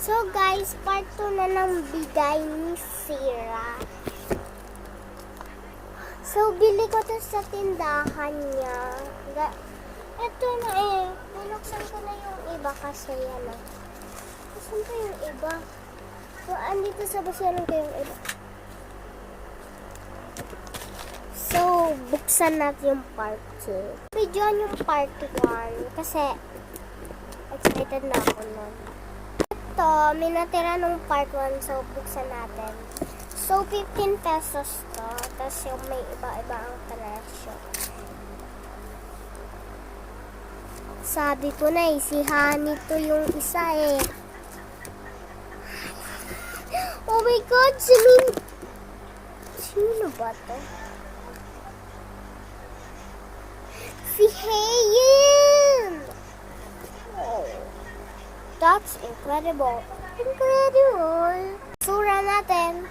So guys, part 2 na ng bigay ni Sira. So bili ko to sa tindahan niya. Ito na eh. Binuksan ko na yung iba kasi yan ah. Saan pa yung iba? So andito sa basyalan ko yung iba. So buksan natin yung part 2. Videoan yung part 1 kasi excited na ako nun. Ito, may natira nung part 1, so buksan natin. So, 15 pesos to. Tapos yung may iba-iba ang presyo. Sabi ko na eh, si Honey to yung isa eh. Oh my God, sino ba to? Si Hayen! Oh. That's incredible. Incredible. Sura natin.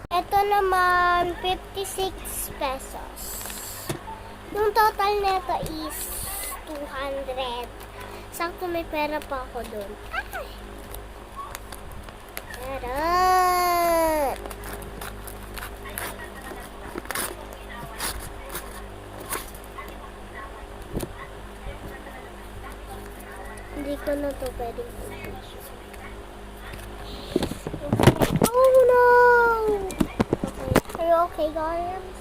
Ito naman, 56 pesos. Yung total nito is 200. Sakto may pera pa ako dun. Ay! Charot! Hindi ko na to pwedeng i-push. Oh no! Okay. Are you okay, guys?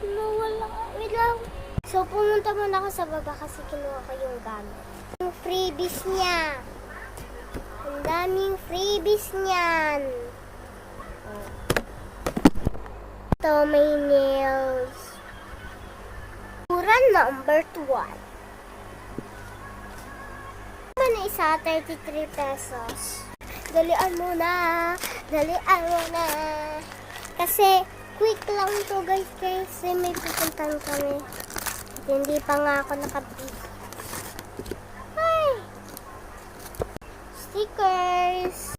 No, wala. Wait lang. So, pumunta muna ako sa baba kasi kinuha ko yung gamit. Yung freebies niya. Ang daming freebies niyan. Ito, may nails. Pura number 1. Na isa, 33 pesos. Dalian mo na. Dalian mo na. Kasi, quick lang to guys. Kasi may pupuntahan kami. At hindi pa nga ako nakabili. Ay! Stickers.